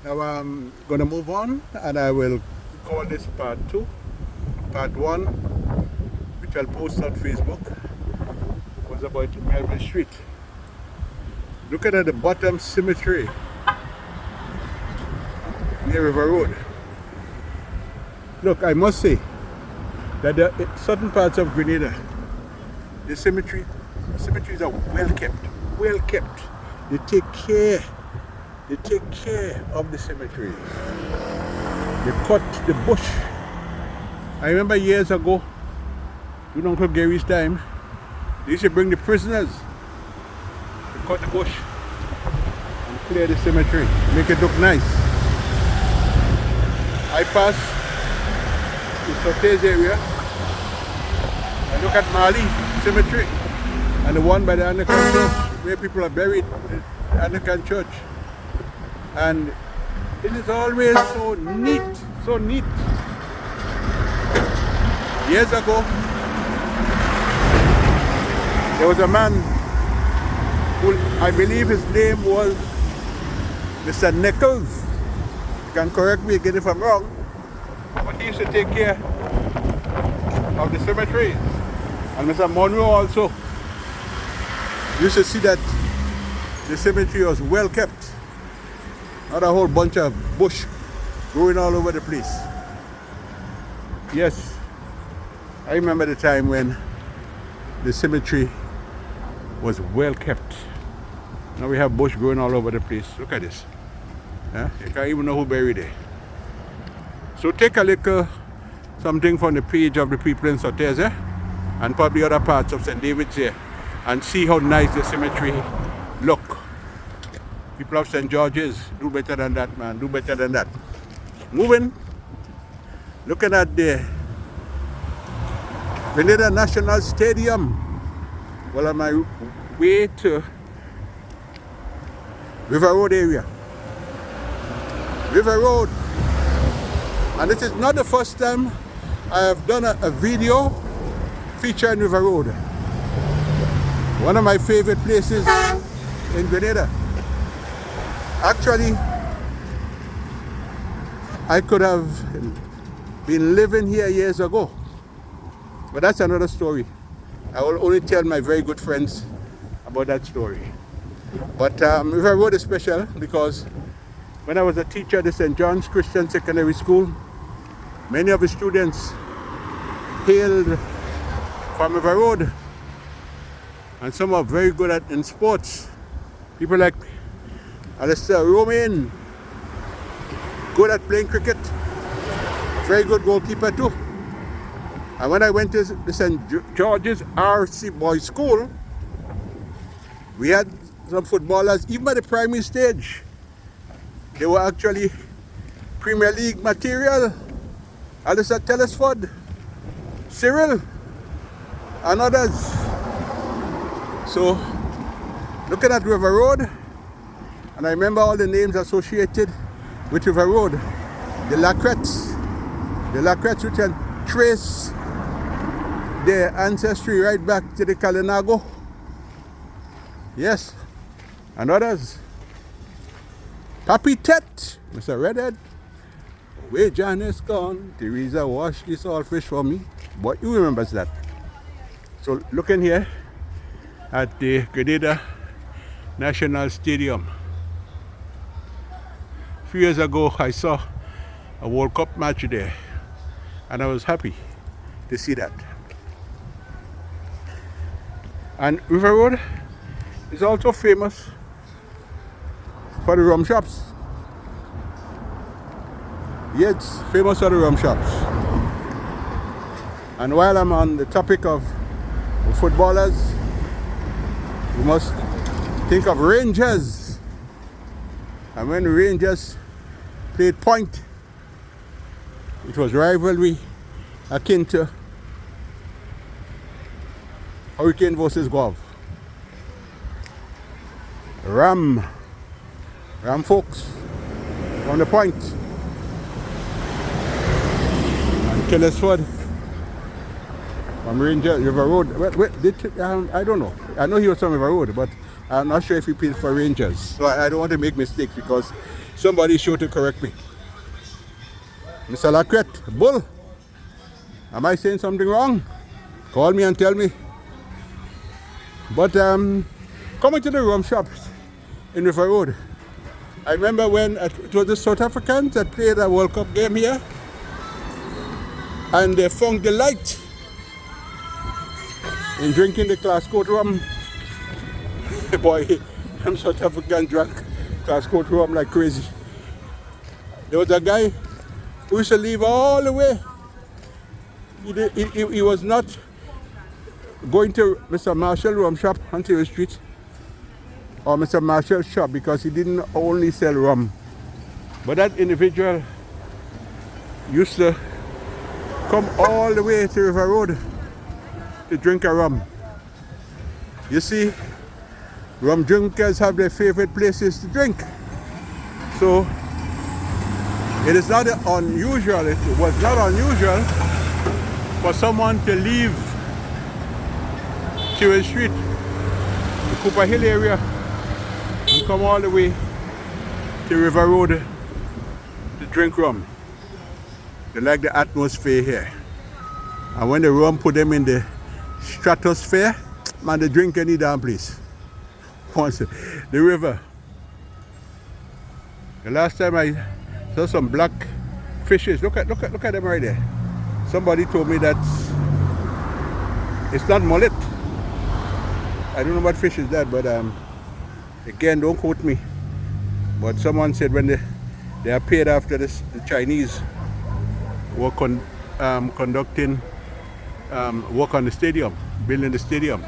Now I'm going to move on and I will call this part 2. Part 1, which I'll post on Facebook, was about Melville Street. Look at the bottom cemetery near River Road. Look, I must say that in certain parts of Grenada, the cemeteries are well kept. Well kept. They take care of the cemeteries. They cut the bush. I remember years ago, during Uncle Gary's time, they used to bring the prisoners to cut the bush and clear the cemetery, make it look nice. I pass the Sauter's area, I look at Mali Cemetery and the one by the Anglican Church where people are buried, the Anglican Church. And it is always so neat, so neat. Years ago, there was a man who I believe his name was Mr. Nichols. You can correct me again if I'm wrong. But he used to take care of the cemeteries. And Mr. Monroe also used to see that the cemetery was well kept. Not a whole bunch of bush growing all over the place. Yes, I remember the time when the cemetery was well kept. Now we have bush growing all over the place. Look at this. Yeah? You can't even know who buried there. So take a little something from the page of the people in Sauter's and probably other parts of St. David's here and see how nice the cemetery look. People of St. George's, do better than that, man. Do better than that. Moving, looking at the Grenada National Stadium. Well, on my way to River Road area. River Road. And this is not the first time I have done a video featuring River Road. One of my favorite places in Grenada. Actually, I could have been living here years ago, but that's another story. I will only tell my very good friends about that story. But River Road is special because when I was a teacher at the St. John's Christian Secondary School, many of the students hailed from River Road, and some are very good in sports. People like Alistair Romain, good at playing cricket, very good goalkeeper too. And when I went to the St. George's RC Boys School, we had some footballers, even at the primary stage. They were actually Premier League material. Alistair Telesford, Cyril, and others. So, looking at River Road, and I remember all the names associated with River Road. The Lacrettes which can trace their ancestry right back to the Kalinago. Yes, and others. Papi Tet, Mr. Redhead. Where John is gone, Teresa washed this all fish for me. But you remembers that. So looking here at the Grenada National Stadium. A few years ago I saw a World Cup match there and I was happy to see that. And River Road is also famous for the rum shops. Yes, famous for the rum shops. And while I'm on the topic of footballers, we must think of Rangers. And when Rangers played point, it was rivalry akin to Hurricane versus Guav. Ram folks from the point. And Telesford from Ranger River Road. I don't know. I know he was from River Road, but I'm not sure if he played for Rangers. So I don't want to make mistakes because somebody's sure to correct me. Mr. Lacrette, Bull, am I saying something wrong? Call me and tell me. But coming to the rum shops in River Road, I remember when it was the South Africans that played a World Cup game here, and they found delight in drinking the class coat rum. Boy, them South Africans drank class coat rum like crazy. There was a guy who used to leave all the way. He was not going to Mr. Marshall rum shop on Terry Street or Mr. Marshall's shop because he didn't only sell rum. But that individual used to come all the way to River Road to drink a rum. You see, rum drinkers have their favorite places to drink. So it is not unusual, it was not unusual for someone to leave Terry Street, the Cooper Hill area, and come all the way to River Road to drink rum. They like the atmosphere here. And when the rum put them in the stratosphere, man, they drink any damn place. Once the river. The last time I saw some black fishes, look at them right there. Somebody told me that it's not mullet. I don't know what fish is that, but again, don't quote me. But someone said when they are paid after this, the Chinese were conducting work on the stadium, building the stadium.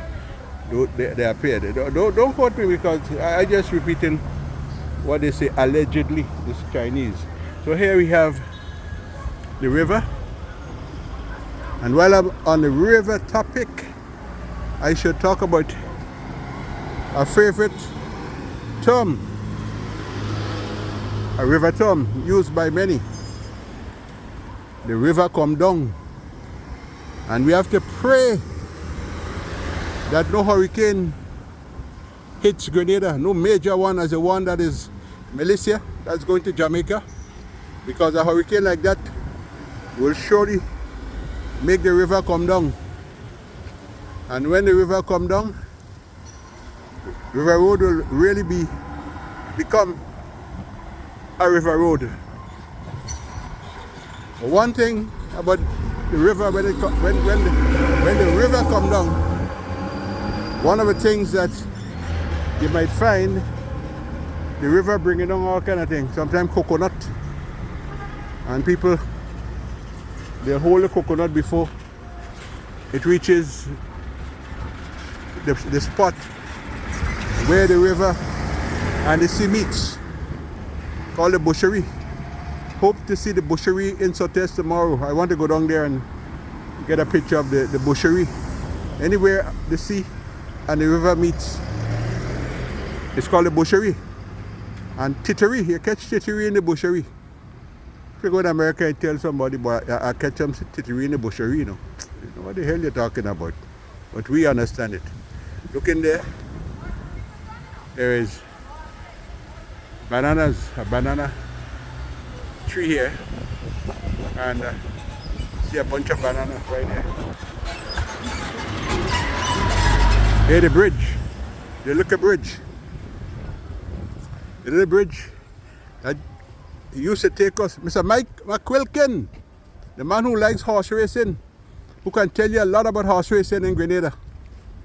They are paid. Don't quote me because I just repeating what they say allegedly, this Chinese. So here we have the river. And while I'm on the river topic, I should talk about a favorite term, a river term used by many. The river come down, and we have to pray that no hurricane hits Grenada, no major one as the one that is Melissa, that's going to Jamaica, because a hurricane like that will surely make the river come down. And when the river come down, River Road will really become a river road. One thing about the river, when the river come down, one of the things that you might find, the river bringing down all kind of things. Sometimes coconut, and people, they hold the coconut before it reaches the spot where the river and the sea meets, called the butchery. Hope to see the butchery in Sotes tomorrow. I want to go down there and get a picture of the butchery. Anywhere the sea and the river meets, it's called the butchery. And tittery, you catch tittery in the butchery. If you go to America and tell somebody, but I catch some tittery in the butchery, you know what the hell you're talking about. But we understand it. Look in there. There is bananas, a banana tree here, and see a bunch of bananas right there. Here's the bridge, the little bridge. The little bridge that used to take us, Mr. Mike McQuilkin, the man who likes horse racing, who can tell you a lot about horse racing in Grenada,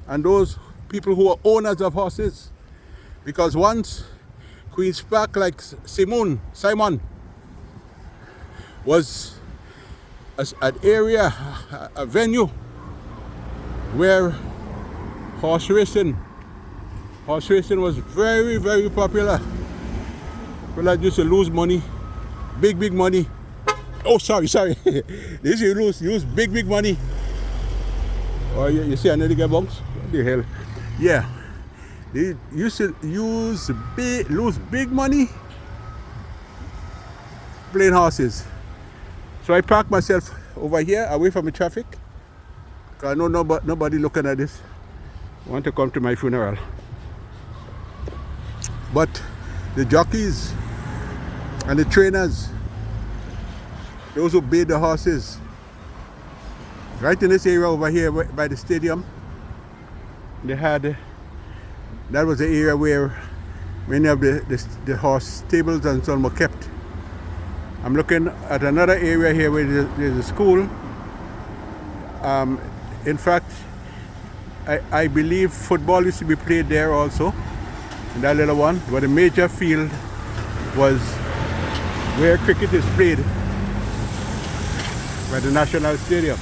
and those people who are owners of horses. Because once Queen's Park, like Simon was an area, a venue where horse racing was very, very popular. People used to lose money, big money. Oh, sorry. They used to use big money. Oh, you see another guy bunks? What the hell? Yeah. They used to lose big money playing horses. So I parked myself over here, away from the traffic, because I know nobody looking at this want to come to my funeral. but the jockeys and the trainers, those who bathe the horses, right in this area over here by the stadium, they had, that was the area where many of the horse stables and so on were kept. I'm looking at another area here where there's a school. In fact, I believe football used to be played there also, in that little one, but the major field was where cricket is played by the National Stadium.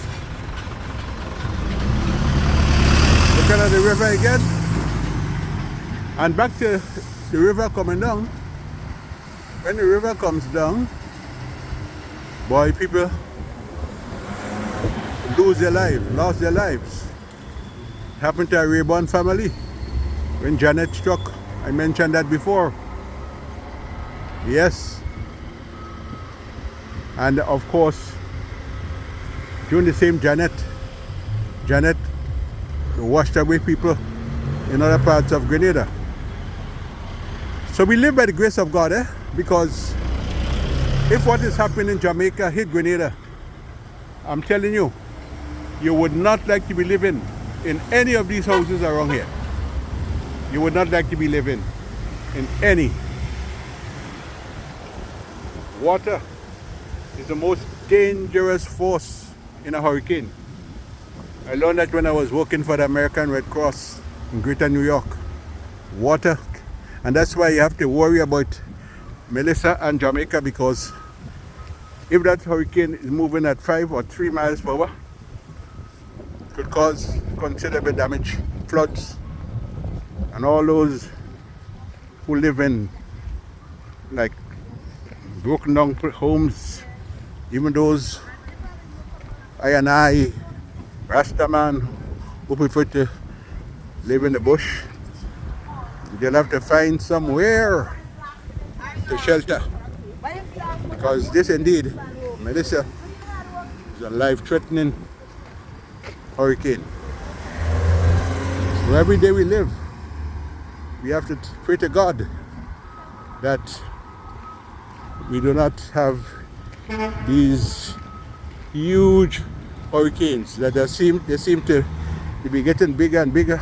Looking at the river again, and back to the river coming down. When the river comes down, boy, people lost their lives. Happened to a Rayburn family when Janet struck. I mentioned that before. Yes. And of course, during the same Janet washed away people in other parts of Grenada. So we live by the grace of God, because if what is happening in Jamaica hit Grenada, I'm telling you, you would not like to be living in any of these houses around here. You would not like to be living in any. Water is the most dangerous force in a hurricane. I learned that when I was working for the American Red Cross in Greater New York. Water, and that's why you have to worry about Melissa and Jamaica, because if that hurricane is moving at 5 or 3 miles per hour, it could cause considerable damage, floods, and all those who live in like broken down homes, even those I Rastaman who prefer to live in the bush, they'll have to find somewhere to shelter, because this indeed, Melissa, is a life-threatening hurricane. So every day we live, we have to pray to God that we do not have these huge hurricanes that they seem to be getting bigger and bigger,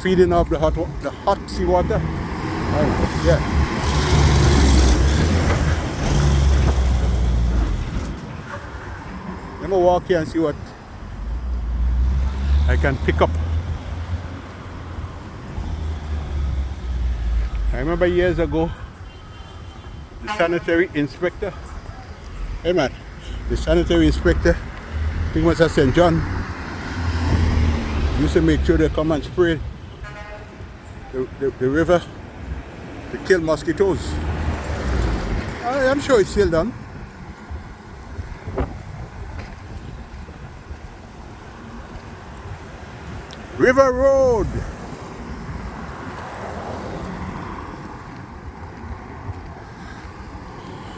feeding off the hot seawater. Yeah. Let me walk here and see what I can pick up. I remember years ago, the sanitary inspector, the sanitary inspector, I think it was at St. John, used to make sure they come and spray the river to kill mosquitoes. I'm sure it's still done. River Road.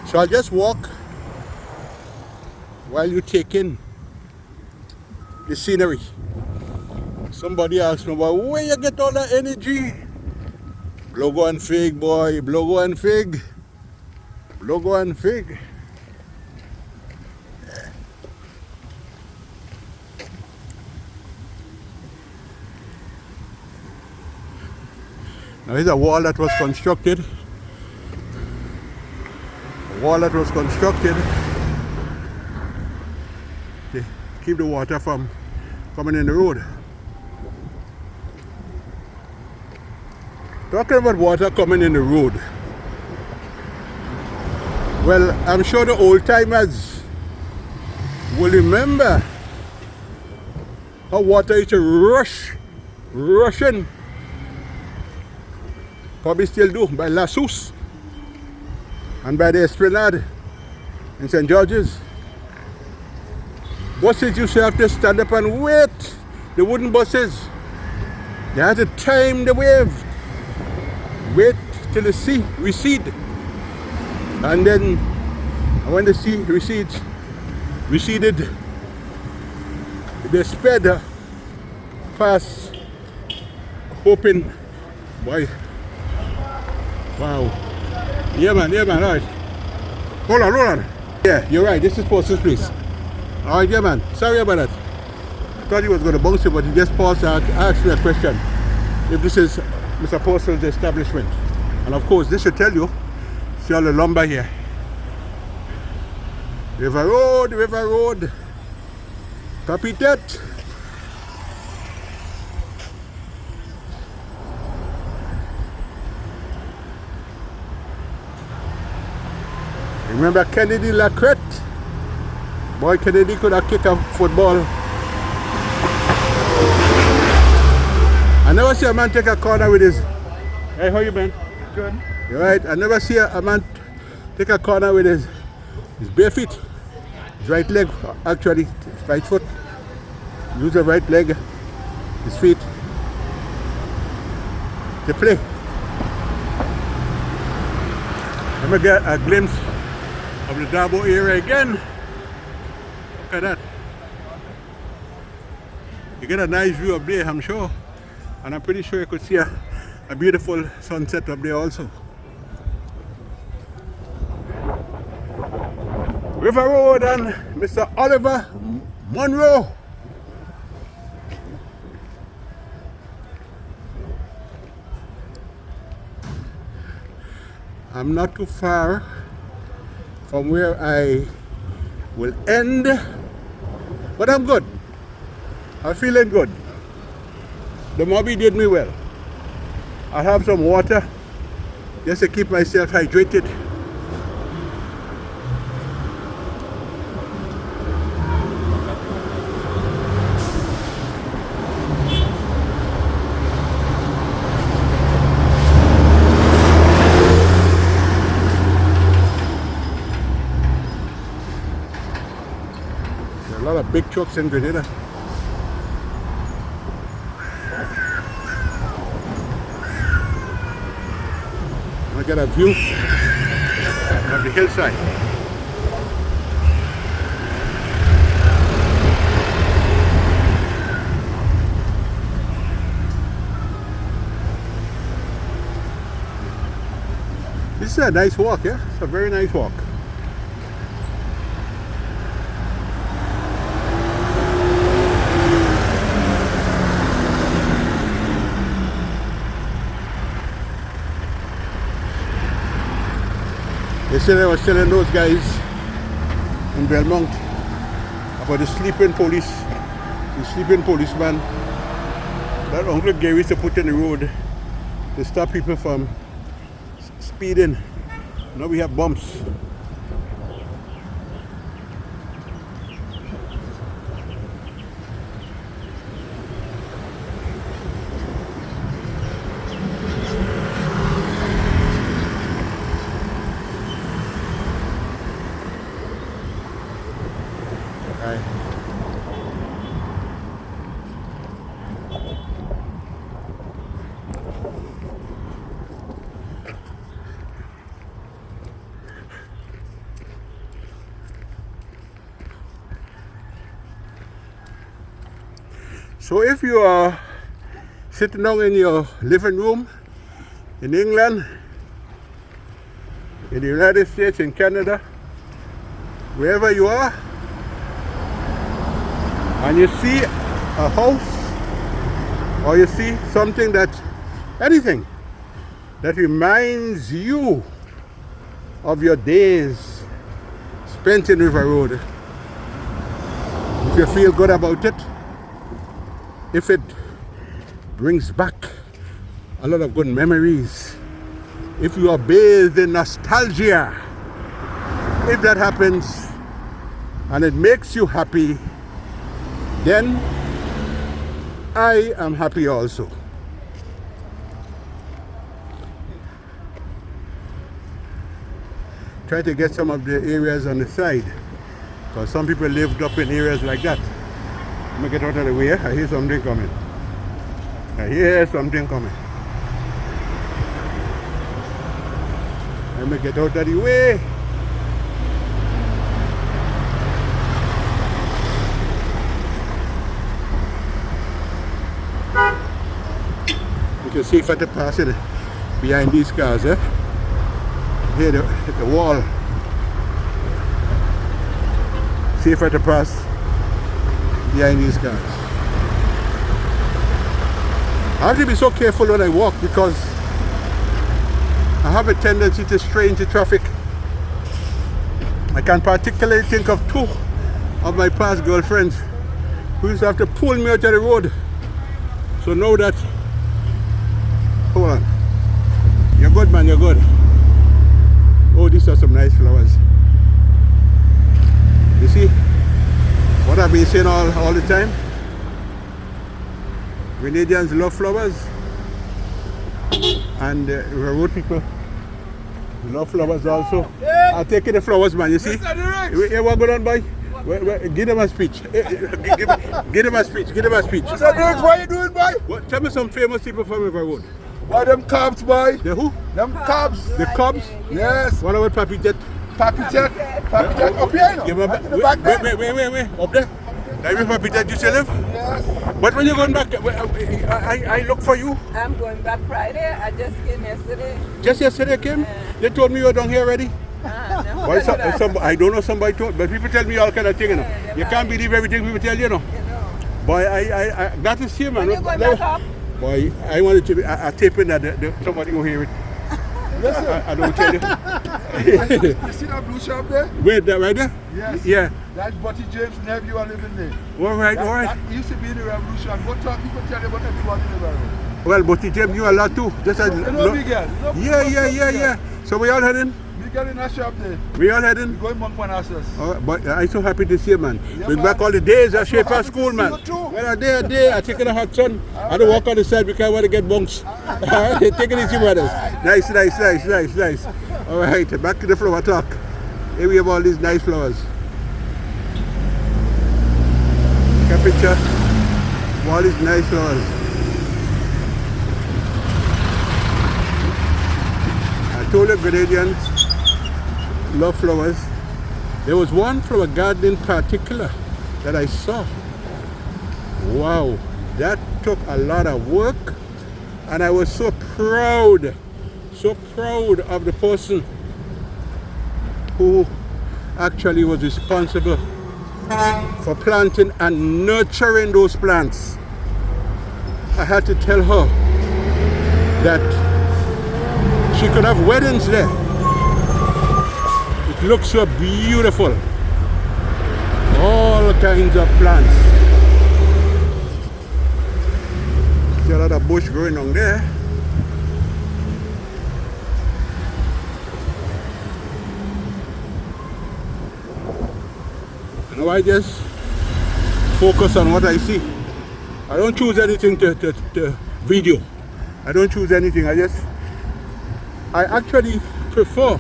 So I'll just walk while you take in the scenery. Somebody asked me, well, where you get all that energy? Blogo and fig, boy. Blogo and fig. Blogo and fig. Now here's a wall that was constructed. A wall that was constructed to keep the water from coming in the road. Talking about water coming in the road. Well, I'm sure the old timers will remember how water used to rushing. Probably still do, by La Sousse and by the Esplanade in St. George's. Buses used to have to stand up and wait. The wooden buses, they had to time the wave, wait till the sea recede, and then when the sea receded, they sped past, hoping, boy, Wow. Yeah, man, all right. Hold on. Yeah, you're right. This is Porcel's place. All right, yeah, man. Sorry about that. I thought he was going to bounce it, but he just paused and asked me a question. If this is Mr. Porcel's establishment. And of course, this should tell you, see all the lumber here. River Road. Copy that. Remember Kennedy Lacrette? Boy, Kennedy could have kicked a football. I never see a man take a corner with his... Hey, how you been? Good. You're right. I never see a man take a corner with his bare feet. His right leg, actually, his right foot. Use the right leg, his feet to play. Let me get a glimpse of the Dabo area again. Look at that. You get a nice view up there, I'm sure. And I'm pretty sure you could see a beautiful sunset up there also. River Road and Mr. Oliver Monroe. I'm not too far from where I will end, but I'm good. I'm feeling good. The Mobby did me well. I have some water just to keep myself hydrated. There are a lot of big trucks in Grenada. I get a view of the hillside. This is a nice walk, yeah? It's a very nice walk. Yesterday I was telling those guys in Belmont about the sleeping policeman that Uncle Gary used to put in the road to stop people from speeding. Now we have bumps. So if you are sitting down in your living room in England, in the United States, in Canada, wherever you are, and you see a house or you see something anything that reminds you of your days spent in River Road, if you feel good about it, if it brings back a lot of good memories, if you are bathed in nostalgia, if that happens and it makes you happy, then I am happy also. Try to get some of the areas on the side, because some people lived up in areas like that. Let me get out of the way. I hear something coming. Let me get out of the way. You can see if I pass it behind these cars, eh? Here the wall. Safer to pass behind these cars. I have to be so careful when I walk because I have a tendency to stray into traffic. I can particularly think of two of my past girlfriends who used to have to pull me out of the road. So now that, hold on, you're good man, you're good. Oh, these are some nice flowers. You see what I've been saying all the time? Grenadians love flowers, and road people love flowers also. I'll take you the flowers, man. You see? Hey, what going on, boy? Give them a speech. Give them a speech. Give them a speech. Mr. Dirk, what you doing, boy? What, tell me some famous people from River Road. Why them Cubs, boy? The who? Them Cubs. The Cubs? Yes. What about Papi Jet? Papi Jet. Papi Jet up here, you know? In the back there. Wait. Up there? That where Papi Jet used to live? Yes. But when you're going back, I look for you. I'm going back Friday. I just came yesterday. Just yesterday came? They told me you were down here already? No, Why I don't know, somebody told, but people tell me all kind of things, you know. You can't believe everything people tell you, you know. Boy, I got to see you, man. When you going back up? Boy, I wanted to be, I tape in that somebody will hear it. Listen. I don't tell you. You see that blue shop there? Wait, that right there? Yes. Yeah. That's Buddy James' nephew are living there. All right. That used to be in the revolution. Go talk, people tell you about everyone in the world. Well, but James knew a lot too. Just as, You know Miguel? Yeah. So we all heading? Miguel in that shop there. We all heading? We going Monk Manassas. But I'm so happy to see you, man. Yeah, Bring man. back all the days at I'm so Shaper happy School, to man. see you too. Well, a day, I take in a hot sun. I don't walk on the side because I want to get bunks. Take it easy, brothers. Nice. All right, back to the flower talk. Here we have all these nice flowers. Take a picture of all these nice flowers. I told you Grenadians love flowers. There was one flower garden in particular that I saw. Wow, that took a lot of work, and I was so proud of the person who actually was responsible for planting and nurturing those plants. I had to tell her that she could have weddings there. It looks so beautiful. All kinds of plants. See a lot of bush growing on there. Now I just focus on what I see. I don't choose anything to video. I don't choose anything. I actually prefer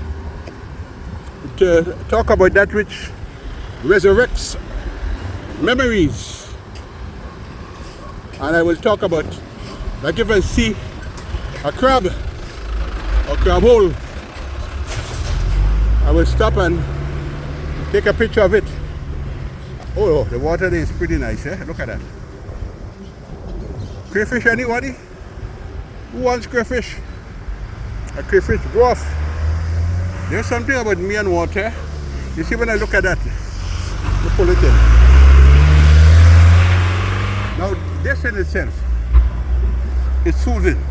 to talk about that which resurrects memories. And I will talk about, like if I see a crab or crab hole, I will stop and take a picture of it. Oh, the water there is pretty nice, eh? Look at that. Crayfish, anybody? Who wants crayfish? A crayfish broth. There's something about me and water. You see when I look at that, you pull it in. Now this in itself is soothing,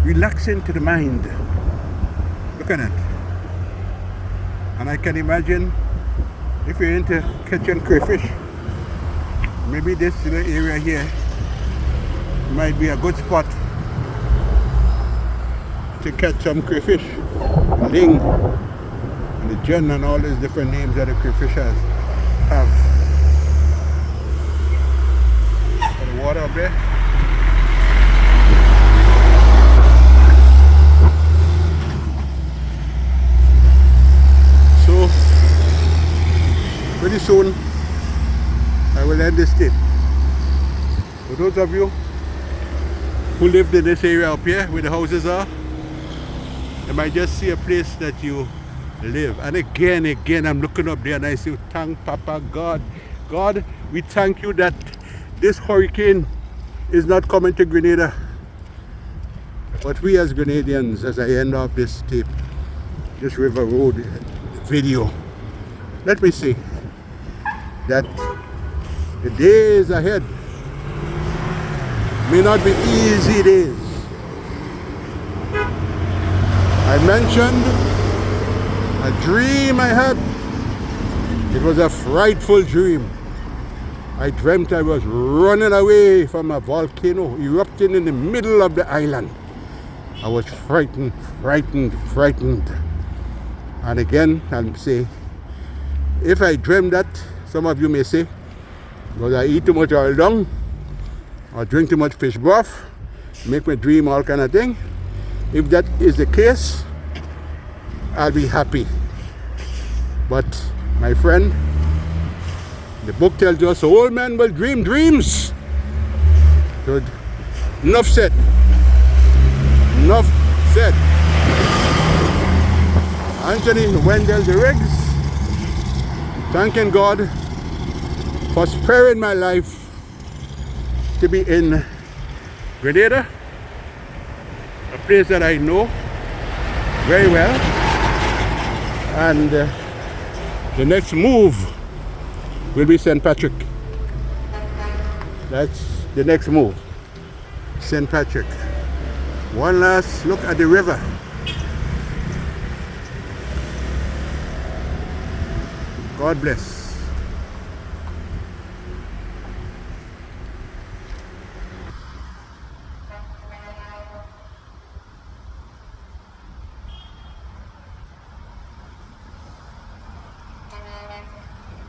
relaxing to the mind. Look at that. And I can imagine if you're into catching crayfish, maybe this little area here might be a good spot to catch some crayfish. Ling, and the gen, and all these different names that the crayfish have. Got the water up there. So pretty soon I will end this tip. For those of you who lived in this area up here where the houses are, you might just see a place that you live. And again, I'm looking up there and I say, thank Papa God. God, we thank you that this hurricane is not coming to Grenada. But we as Grenadians, as I end off this tape, this River Road video, let me say that the days ahead may not be easy days. I mentioned a dream I had. It was a frightful dream. I dreamt I was running away from a volcano erupting in the middle of the island. I was frightened. And again, I'll say, if I dream that, some of you may say, because I eat too much oil dung, or drink too much fish broth, make me dream all kind of thing. If that is the case, I'll be happy. But my friend, the book tells us all men will dream dreams. So enough said. Enough said. Anthony Wendell the Riggs, thanking God for sparing my life to be in Grenada, a place that I know very well. And the next move will be St. Patrick. That's the next move, St. Patrick. One last look at the river. God bless.